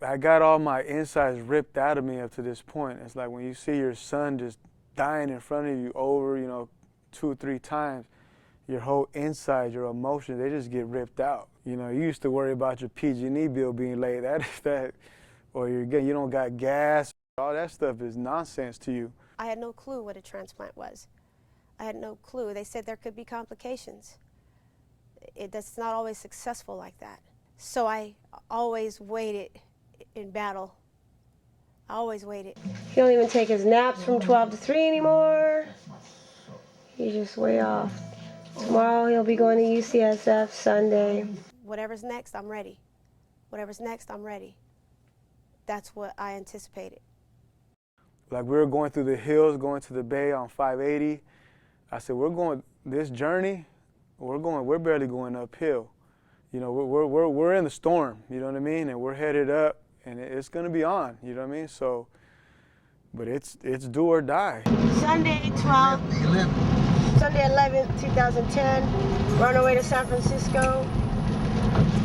I got all my insides ripped out of me up to this point. It's like when you see your son just dying in front of you over, 2 or 3 times, your whole inside, your emotions, they just get ripped out. You used to worry about your PG&E bill being late, or you don't got gas. All that stuff is nonsense to you. I had no clue what a transplant was. I had no clue. They said there could be complications. It's not always successful like that. So I always waited in battle. I always waited. He don't even take his naps from 12 to 3 anymore. He's just way off. Tomorrow he'll be going to UCSF, Sunday. Whatever's next, I'm ready. Whatever's next, I'm ready. That's what I anticipated. Like we were going through the hills, going to the bay on 580. I said, we're going this journey. We're barely going uphill. We're in the storm. You know what I mean? And we're headed up, and it's gonna be on. You know what I mean? So, but it's do or die. Sunday 11th, 2010. We're on our way to San Francisco.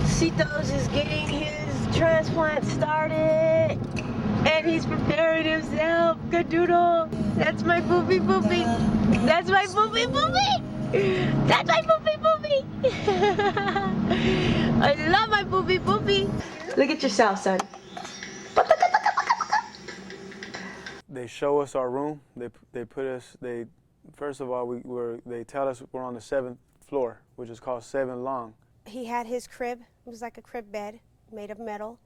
Citos is getting his transplant started. And he's preparing himself. Good doodle. That's my boopy boopy. That's my boopy boopy. That's my boopy boopy. I love my boopy boopy. Look at yourself, son. They show us our room. They put us. First of all, they tell us we're on the 7th floor, which is called 7 Long. He had his crib. It was like a crib bed made of metal.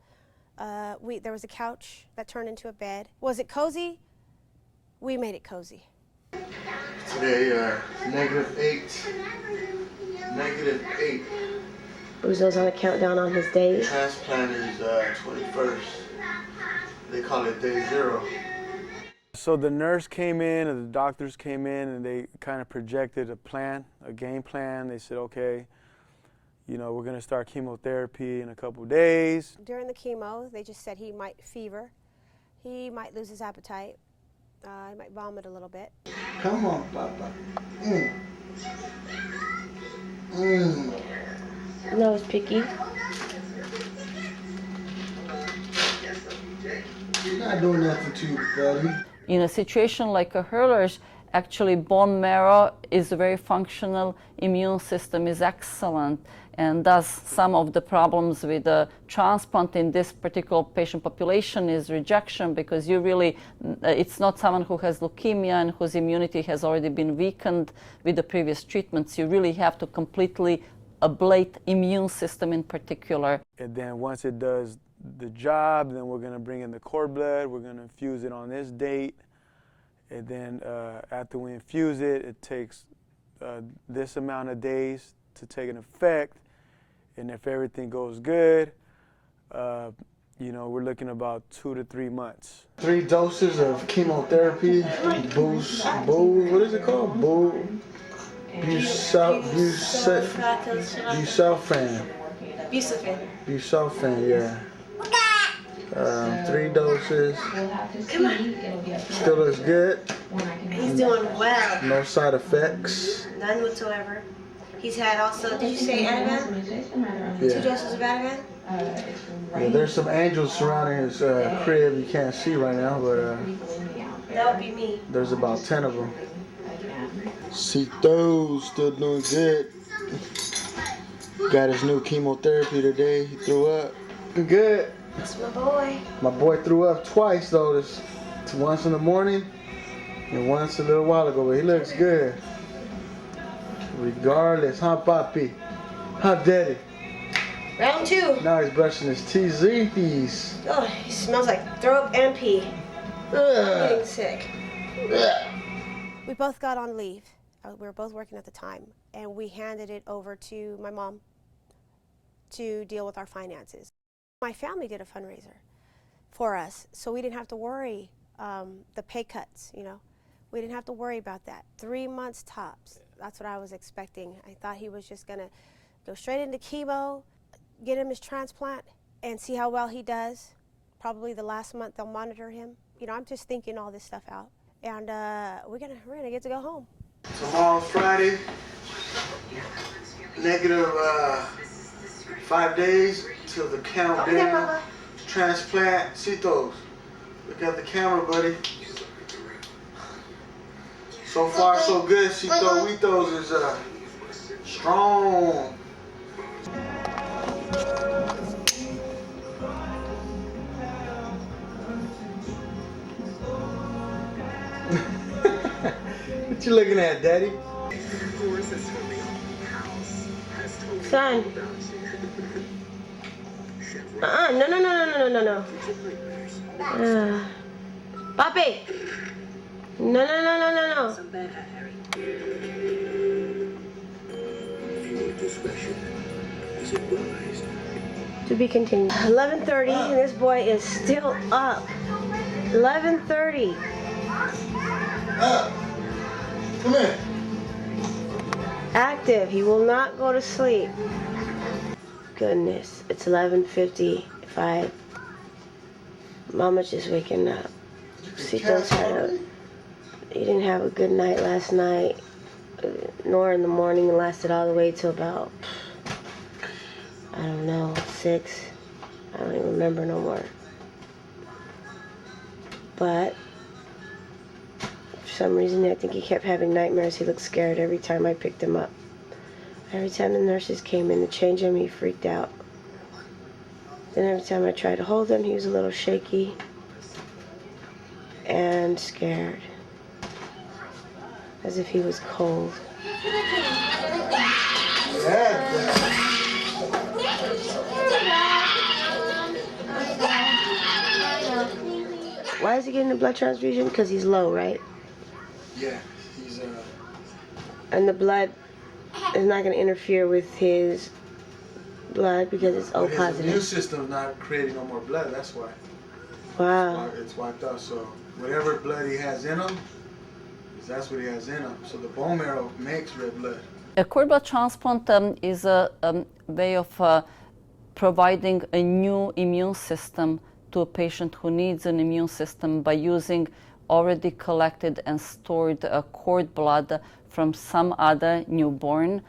There was a couch that turned into a bed. Was it cozy? We made it cozy. Today, -8. -8. Buzo's on a countdown on his days. Transplant is 21st. They call it day 0. So the nurse came in and the doctors came in and they kind of projected a game plan. They said, okay, we're going to start chemotherapy in a couple of days. During the chemo, they just said he might fever. He might lose his appetite. He might vomit a little bit. Come on, Papa. Nose picky. You're not doing nothing to you, buddy. In a situation like a hurler's, actually bone marrow is very functional, immune system is excellent, and thus some of the problems with the transplant in this particular patient population is rejection, because it's not someone who has leukemia and whose immunity has already been weakened with the previous treatments. You really have to completely ablate immune system in particular. And then once it does the job, then we're going to bring in the cord blood. We're going to infuse it on this date. And then after we infuse it, it takes this amount of days to take an effect. And if everything goes good, we're looking about 2 to 3 months. 3 doses of chemotherapy. What is it called? Busulfan, yeah. 3 doses. Come on. Still looks good. He's doing well. No side effects. None whatsoever. He's had also, did you say Ativan? Yeah. 2 doses of Ativan? Yeah, there's some angels surrounding his crib you can't see right now, but That would be me. there's about 10 of them. Cito still doing good. Got his new chemotherapy today. He threw up. Good. That's my boy. My boy threw up twice though. Once in the morning and once a little while ago, but he looks good. Regardless, huh, Papi? Huh, Daddy? Round 2. Now he's brushing his teeth. Oh, he smells like throw up and pee. I'm getting sick. We both got on leave. We were both working at the time, and we handed it over to my mom to deal with our finances. My family did a fundraiser for us, so we didn't have to worry the pay cuts, We didn't have to worry about that. 3 months tops. That's what I was expecting. I thought he was just going to go straight into chemo, get him his transplant, and see how well he does. Probably the last month they'll monitor him. I'm just thinking all this stuff out. And we're gonna get to go home. Tomorrow's Friday. Negative 5 days till the countdown. transplant Citos. Look at the camera, buddy. So far, so good. Cito Witos is strong. What you looking at, Daddy? Son. No. Papi. No. To be continued. 11:30, and this boy is still up. 11:30. Come here. Active. He will not go to sleep. Goodness, it's 11:55. Mama's just waking up. He didn't have a good night last night, nor in the morning. It lasted all the way till about, I don't know, 6. I don't even remember no more. But for some reason, I think he kept having nightmares. He looked scared every time I picked him up. Every time the nurses came in to change him, he freaked out. Then every time I tried to hold him, he was a little shaky and scared, as if he was cold. Why is he getting a blood transfusion? Because he's low, right? Yeah, he's And the blood is not going to interfere with his blood because it's O his positive. immune system's not creating no more blood. That's why. Wow. It's wiped out. So whatever blood he has in him, that's what he has in him. So the bone marrow makes red blood. A cord blood transplant is a way of providing a new immune system to a patient who needs an immune system by using already collected and stored cord blood from some other newborn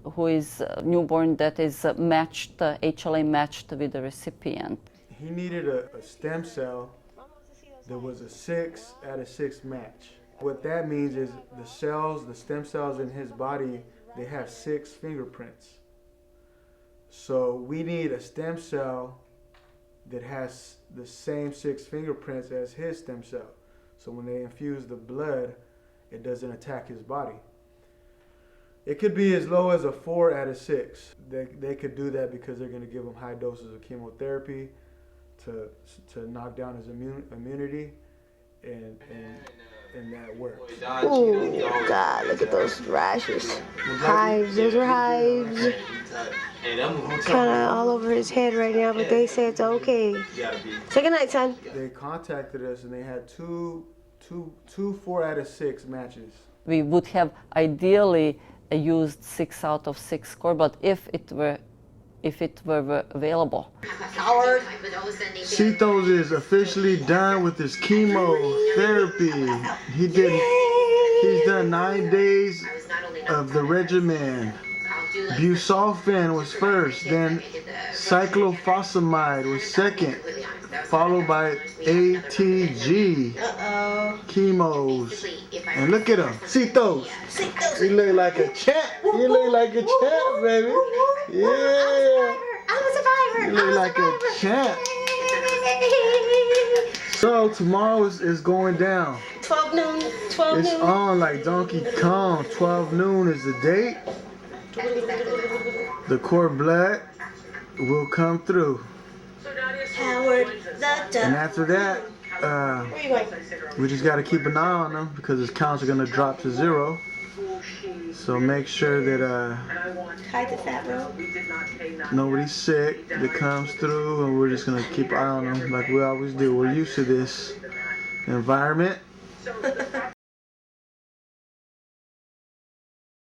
who is newborn that is matched, HLA matched with the recipient. He needed a stem cell that was a 6 out of 6 match. What that means is the stem cells in his body, they have 6 fingerprints. So we need a stem cell that has the same 6 fingerprints as his stem cell. So when they infuse the blood, it doesn't attack his body. It could be as low as a 4 out of 6. They could do that because they're going to give him high doses of chemotherapy to knock down his immunity, and that works. Oh, God, look at those rashes. Hives, those are hives. Kind of all over his head right now, but they say it's okay. Say good night, son. They contacted us and they had two 4 out of 6 matches. We would have ideally used 6 out of 6 cord blood if it were available. Citos is officially done with his chemotherapy. He's done 9 days of the regimen. Busulfan was first, then cyclophosphamide was second, followed by ATG chemos. And look at him, Citos. He look like a champ. You look like a champ, baby. Yeah. I'm a survivor. You look like a champ. So tomorrow is going down. 12 noon. It's on like Donkey Kong. 12 noon is the date. The cord blood will come through. Howard, And after that, where are you going? we just got to keep an eye on him because his counts are going to drop to 0. So make sure that Hide the fat roll. nobody's sick that comes through, and we're just going to keep an eye on him like we always do. We're used to this environment.